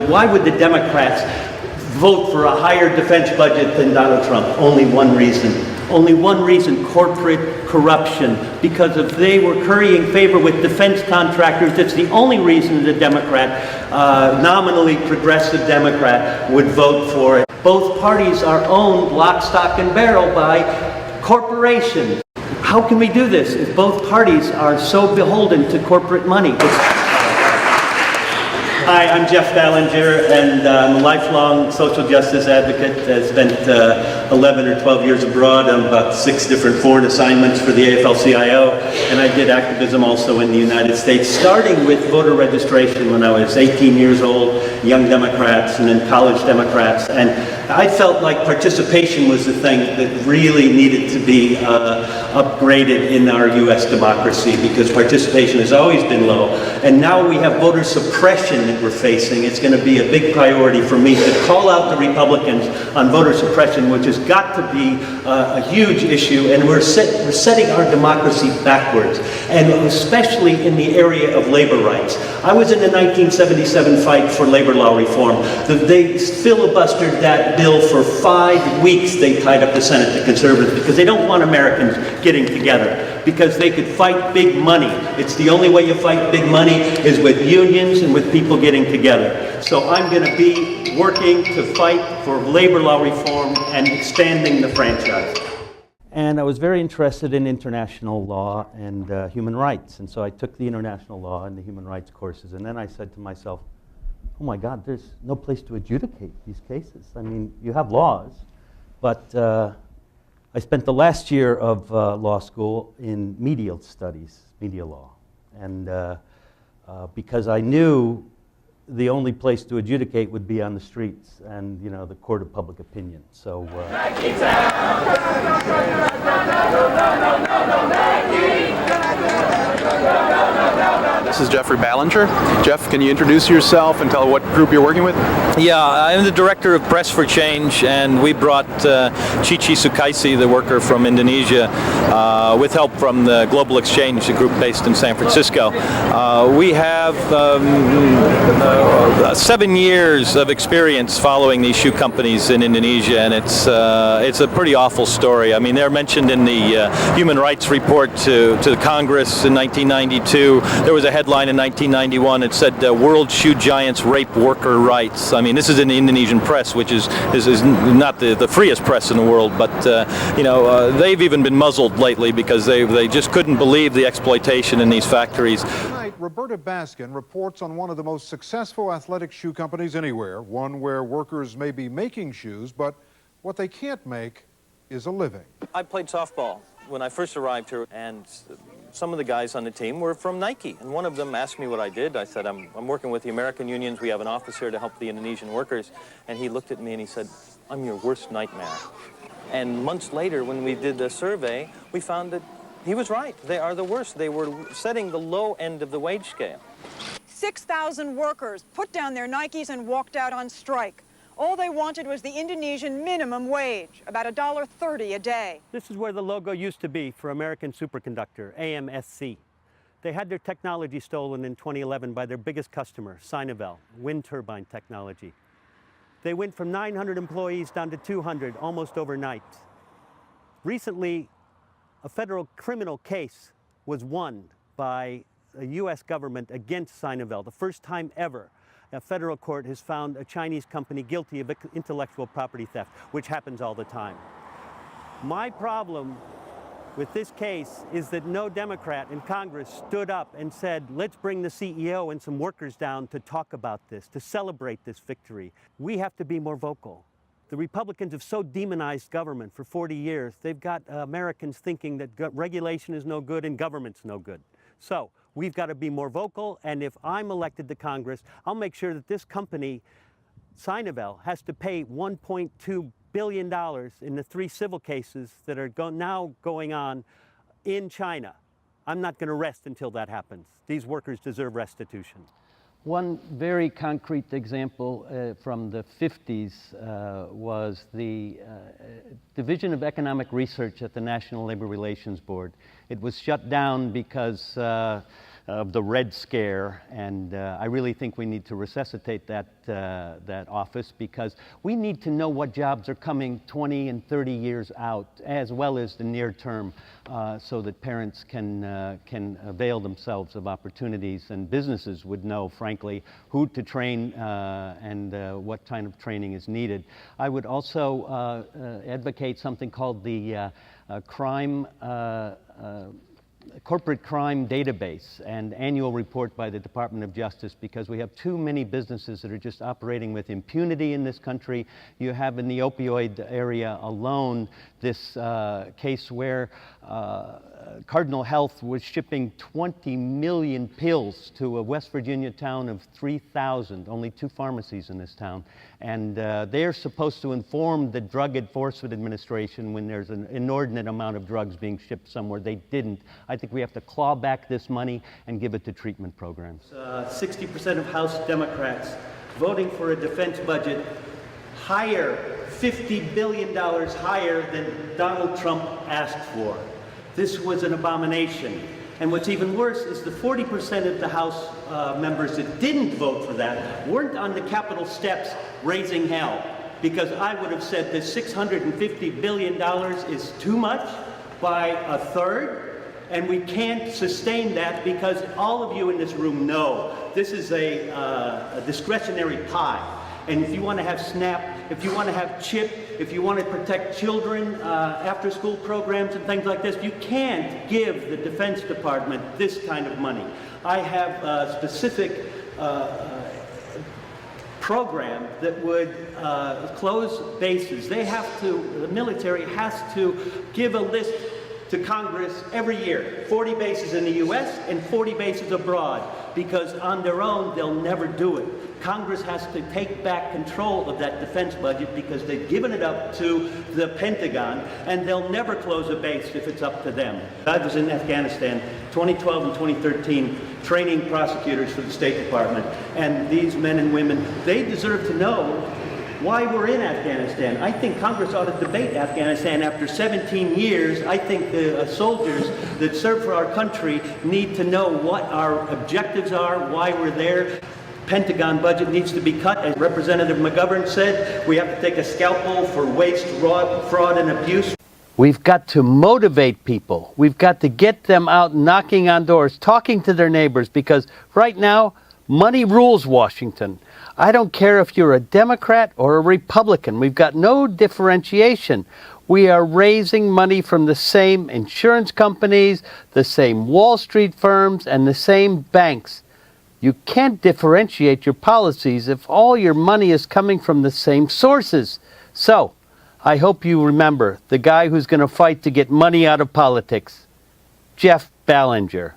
Why would the Democrats vote for a higher defense budget than Donald Trump? Only one reason. Only one reason: corporate corruption. Because if they were currying favor with defense contractors, it's the only reason the Democrat, nominally progressive Democrat, would vote for it. Both parties are owned lock, stock, and barrel by corporations. How can we do this if both parties are so beholden to corporate money? Hi, I'm Jeff Ballinger, and I'm a lifelong social justice advocate. I spent 11 or 12 years abroad on about 6 different foreign assignments for the AFL-CIO, and I did activism also in the United States, starting with voter registration when I was 18 years old, young Democrats, and then college Democrats. And I felt like participation was the thing that really needed to be upgraded in our U.S. democracy, because participation has always been low. And now we have voter suppression that we're facing. It's going to be a big priority for me to call out the Republicans on voter suppression, which has got to be a huge issue, and we're setting our democracy backwards, and especially in the area of labor rights. I was in the 1977 fight for labor law reform. They filibustered that bill for 5 weeks. They tied up the Senate, the conservatives, because they don't want Americans getting together, because they could fight big money. It's the only way you fight big money is with unions and with people getting together. So I'm going to be working to fight for labor law reform and expanding the franchise. And I was very interested in international law and human rights. And so I took the international law and the human rights courses. And then I said to myself, oh my God, there's no place to adjudicate these cases. I mean, you have laws, but I spent the last year of law school in media studies, media law. And because I knew the only place to adjudicate would be on the streets and, you know, the court of public opinion. So. This is Jeffrey Ballinger. Jeff, can you introduce yourself and tell what group you're working with? Yeah, I'm the director of Press for Change, and we brought Cici Sukaisi, the worker from Indonesia, with help from the Global Exchange, a group based in San Francisco. We have 7 years of experience following these shoe companies in Indonesia, and it's a pretty awful story. I mean, they're mentioned in the Human Rights Report to the Congress in 1992. There was a headline in 1991 that said "World Shoe Giants Rape Worker Rights." I mean, this is in the Indonesian press, which is not the freest press in the world, but they've even been muzzled lately because they just couldn't believe the exploitation in these factories. Tonight, Roberta Baskin reports on one of the most successful athletic shoe companies anywhere, one where workers may be making shoes, but what they can't make is a living. I played softball when I first arrived here, and some of the guys on the team were from Nike, and one of them asked me what I did. I said, I'm working with the American unions. We have an office here to help the Indonesian workers. And he looked at me and he said, I'm your worst nightmare. And months later, when we did the survey, we found that he was right. They are the worst. They were setting the low end of the wage scale. 6,000 workers put down their Nikes and walked out on strike. All they wanted was the Indonesian minimum wage, about $1.30 a day. This is where the logo used to be for American Superconductor, AMSC. They had their technology stolen in 2011 by their biggest customer, Sinovel, wind turbine technology. They went from 900 employees down to 200 almost overnight. Recently, a federal criminal case was won by the U.S. government against Sinovel, the first time ever a federal court has found a Chinese company guilty of intellectual property theft, which happens all the time. My problem with this case is that no Democrat in Congress stood up and said, let's bring the CEO and some workers down to talk about this, to celebrate this victory. We have to be more vocal. The Republicans have so demonized government for 40 years. They've got Americans thinking that regulation is no good and government's no good. So we've got to be more vocal, and if I'm elected to Congress, I'll make sure that this company, Sinovel, has to pay $1.2 billion in the 3 civil cases that are now going on in China. I'm not going to rest until that happens. These workers deserve restitution. One very concrete example from the 50s was the Division of Economic Research at the National Labor Relations Board. It was shut down because of the Red Scare, and I really think we need to resuscitate that office, because we need to know what jobs are coming 20 and 30 years out, as well as the near term, so that parents can avail themselves of opportunities, and businesses would know, frankly, who to train and what kind of training is needed. I would also advocate something called the corporate crime database and annual report by the Department of Justice, because we have too many businesses that are just operating with impunity in this country. You have in the opioid area alone this case where Cardinal Health was shipping 20 million pills to a West Virginia town of 3,000, only 2 pharmacies in this town. And they're supposed to inform the Drug Enforcement Administration when there's an inordinate amount of drugs being shipped somewhere. They didn't. I think we have to claw back this money and give it to treatment programs. 60% of House Democrats voting for a defense budget higher, $50 billion higher than Donald Trump asked for. This was an abomination. And what's even worse is the 40% of the House members that didn't vote for that weren't on the Capitol steps raising hell, because I would have said that $650 billion is too much by a third, and we can't sustain that, because all of you in this room know this is a discretionary pie. And if you want to have SNAP, if you want to have CHIP, if you want to protect children, after-school programs and things like this, you can't give the Defense Department this kind of money. I have a specific program that would close bases. They have to, the military has to give a list to Congress every year, 40 bases in the U.S. and 40 bases abroad, because on their own they'll never do it. Congress has to take back control of that defense budget, because they've given it up to the Pentagon, and they'll never close a base if it's up to them. I was in Afghanistan 2012 and 2013 training prosecutors for the State Department, and these men and women, they deserve to know why we're in Afghanistan. I think Congress ought to debate Afghanistan after 17 years. I think the soldiers that serve for our country need to know what our objectives are, why we're there. Pentagon budget needs to be cut. As Representative McGovern said, we have to take a scalpel for waste, fraud, and abuse. We've got to motivate people. We've got to get them out knocking on doors, talking to their neighbors, because right now, money rules Washington. I don't care if you're a Democrat or a Republican. We've got no differentiation. We are raising money from the same insurance companies, the same Wall Street firms, and the same banks. You can't differentiate your policies if all your money is coming from the same sources. So, I hope you remember the guy who's going to fight to get money out of politics, Jeff Ballinger.